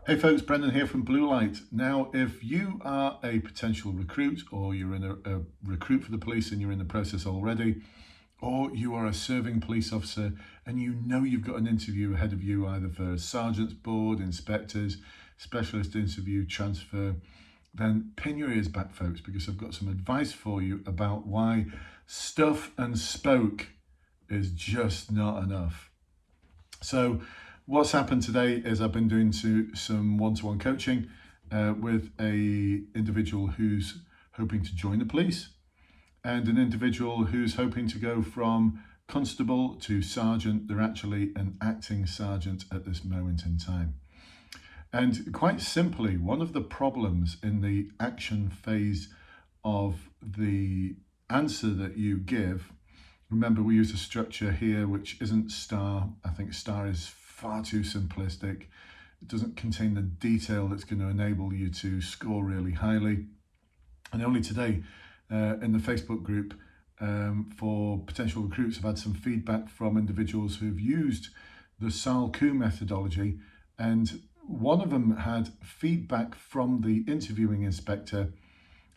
Hey folks, Brendan here from Bluelight. Now, if you are a potential recruit or you're in a recruit for the police and you're in the process already, or you are a serving police officer and you know you've got an interview ahead of you either for sergeant's board, inspectors, specialist interview, transfer, then pin your ears back folks, because I've got some advice for you about why stuff and spoke is just not enough. So what's happened today is I've been doing some one-to-one coaching with a individual who's hoping to join the police and an individual who's hoping to go from constable to sergeant. They're actually an acting sergeant at this moment in time. And quite simply, one of the problems in the action phase of the answer that you give, remember we use a structure here which isn't STAR. I think STAR is far too simplistic. It doesn't contain the detail that's going to enable you to score really highly. And only today in the Facebook group for potential recruits, I've had some feedback from individuals who've used the SAARLKU methodology, and one of them had feedback from the interviewing inspector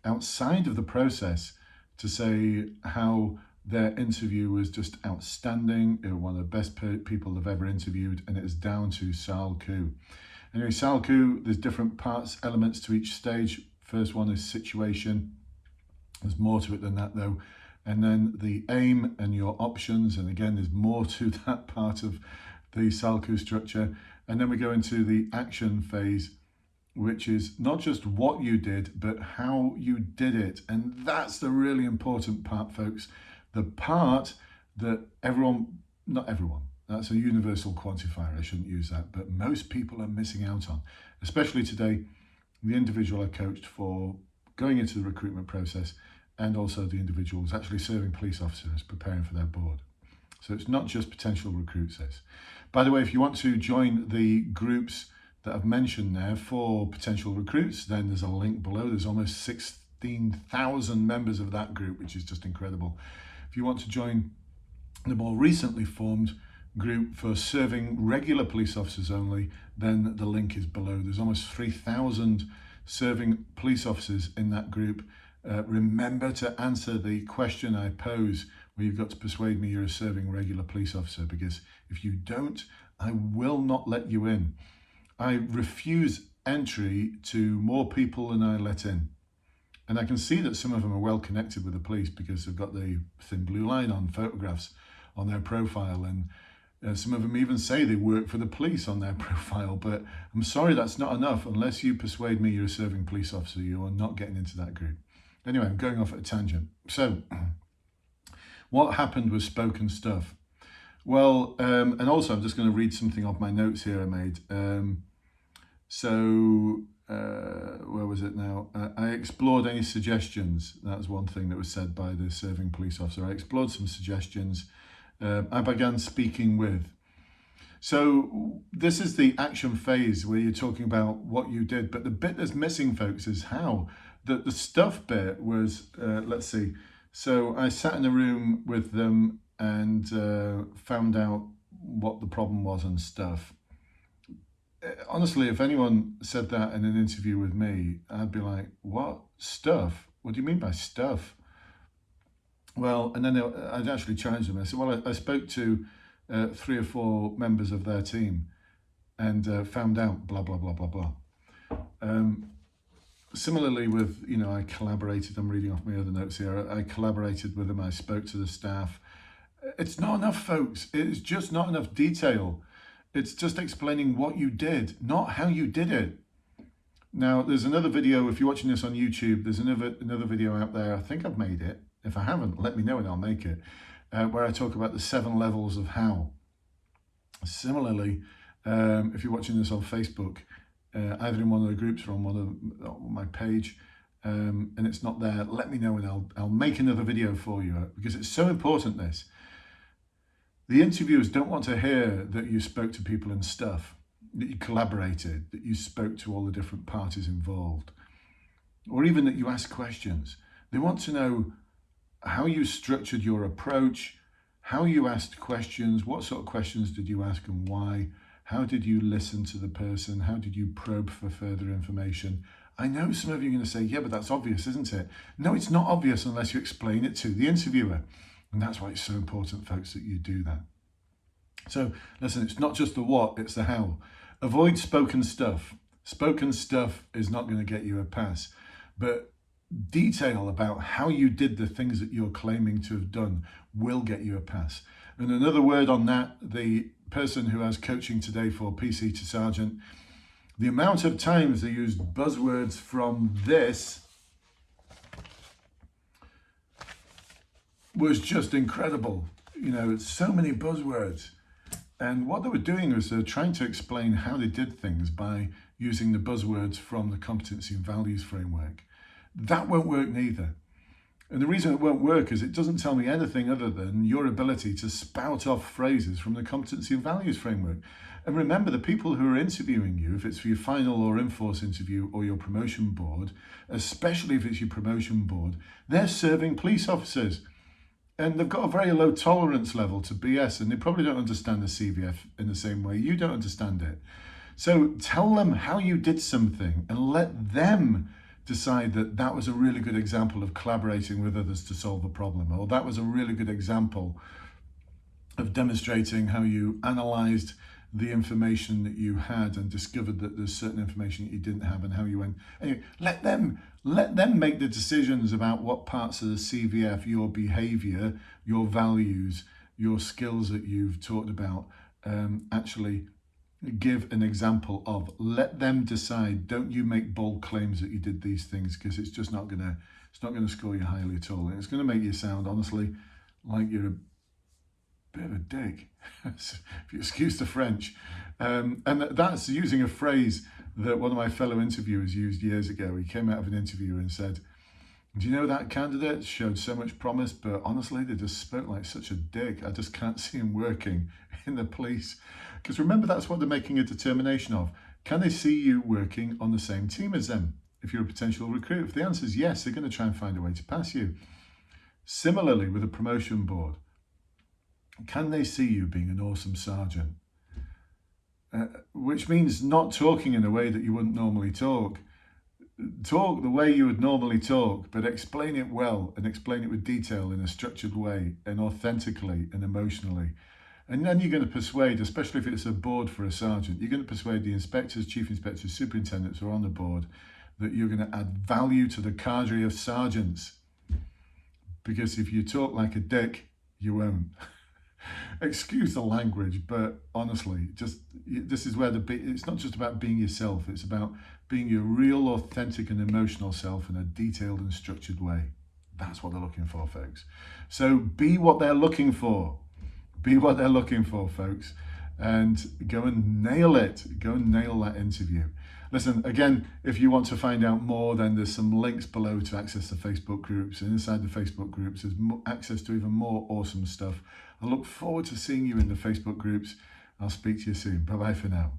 outside of the process to say how their interview was just outstanding. They were one of the best people they've ever interviewed, and it is down to SAARLKU. Anyway, SAARLKU, there's different parts, elements to each stage. First one is situation. There's more to it than that though. And then the aim and your options. And again, there's more to that part of the SAARLKU structure. And then we go into the action phase, which is not just what you did, but how you did it. And that's the really important part, folks. The part that not everyone, that's a universal quantifier, I shouldn't use that, but most people are missing out on, especially today, the individual I coached for going into the recruitment process, and also the individuals actually serving police officers, preparing for their board. So it's not just potential recruits this. By the way, if you want to join the groups that I've mentioned there for potential recruits, then there's a link below. There's almost 16,000 members of that group, which is just incredible. If you want to join the more recently formed group for serving regular police officers only, then the link is below. There's almost 3,000 serving police officers in that group. Remember to answer the question I pose, where you've got to persuade me you're a serving regular police officer, because if you don't, I will not let you in. I refuse entry to more people than I let in. And I can see that some of them are well connected with the police because they've got the thin blue line on photographs on their profile, and some of them even say they work for the police on their profile. But I'm sorry, that's not enough. Unless you persuade me you're a serving police officer, you are not getting into that group. Anyway, I'm going off at a tangent. So what happened was spoken stuff. Well, and also I'm just going to read something off my notes here I made. Where was it now? I explored any suggestions. That was one thing that was said by the serving police officer. I explored some suggestions. I began speaking with. So this is the action phase where you're talking about what you did, but the bit that's missing, folks, is how. The stuff bit was, let's see. So I sat in a room with them and found out what the problem was and stuff. Honestly, if anyone said that in an interview with me, I'd be like, what? Stuff? What do you mean by stuff? Well, and then I'd actually challenge them. I said, well, I spoke to 3 or 4 members of their team and found out blah, blah, blah, blah, blah. Similarly with, I collaborated, I'm reading off my other notes here, I collaborated with them, I spoke to the staff. It's not enough, folks. It's just not enough detail. It's just explaining what you did, not how you did it. Now, there's another video, if you're watching this on YouTube, there's another video out there, I think I've made it. If I haven't, let me know and I'll make it, where I talk about the 7 levels of how. Similarly, if you're watching this on Facebook, either in one of the groups or on my page, and it's not there, let me know and I'll make another video for you, because it's so important, this. The interviewers don't want to hear that you spoke to people and stuff, that you collaborated, that you spoke to all the different parties involved, or even that you asked questions. They want to know how you structured your approach, how you asked questions, what sort of questions did you ask and why, How did you listen to the person? How did you probe for further information? I know some of you are going to say, yeah, but that's obvious, isn't it? No, it's not obvious unless you explain it to the interviewer. And that's why it's so important, folks, that you do that. So listen, it's not just the what, it's the how. Avoid spoken stuff. Spoken stuff is not going to get you a pass, but detail about how you did the things that you're claiming to have done will get you a pass. And another word on that, the person who has coaching today for PC to Sergeant, the amount of times they used buzzwords from this was just incredible. You know, it's so many buzzwords. And what they were doing was they were trying to explain how they did things by using the buzzwords from the competency and values framework. That won't work neither. And the reason it won't work is it doesn't tell me anything other than your ability to spout off phrases from the competency and values framework. And remember, the people who are interviewing you, if it's for your final or in-force interview or your promotion board, especially if it's your promotion board, they're serving police officers. And they've got a very low tolerance level to BS, and they probably don't understand the CVF in the same way you don't understand it. So tell them how you did something and let them decide that that was a really good example of collaborating with others to solve a problem, or that was a really good example of demonstrating how you analysed the information that you had and discovered that there's certain information that you didn't have and how you went. Anyway, let them make the decisions about what parts of the CVF, your behaviour, your values, your skills that you've talked about, actually give an example of. Let them decide. Don't you make bold claims that you did these things, because it's just not gonna score you highly at all. And it's gonna make you sound, honestly, like you're a bit of a dick, if you excuse the French. And that's using a phrase that one of my fellow interviewers used years ago. He came out of an interview and said, do you know that candidate showed so much promise, but honestly, they just spoke like such a dick. I just can't see him working in the police. Because remember, that's what they're making a determination of. Can they see you working on the same team as them if you're a potential recruit? If the answer is yes, they're going to try and find a way to pass you. Similarly, with a promotion board, can they see you being an awesome sergeant? Which means not talking in a way that you wouldn't normally talk. Talk the way you would normally talk, but explain it well and explain it with detail in a structured way and authentically and emotionally. And then you're going to persuade, especially if it's a board for a sergeant, you're going to persuade the inspectors, chief inspectors, superintendents who are on the board that you're going to add value to the cadre of sergeants. Because if you talk like a dick, you won't. Excuse the language, but honestly, this is where it's not just about being yourself, it's about being your real, authentic and emotional self in a detailed and structured way. That's what they're looking for, folks. So be what they're looking for. Be what they're looking for, folks, and go and nail it. Go and nail that interview. Listen, again, if you want to find out more, then there's some links below to access the Facebook groups. And inside the Facebook groups, there's access to even more awesome stuff. I look forward to seeing you in the Facebook groups. I'll speak to you soon. Bye-bye for now.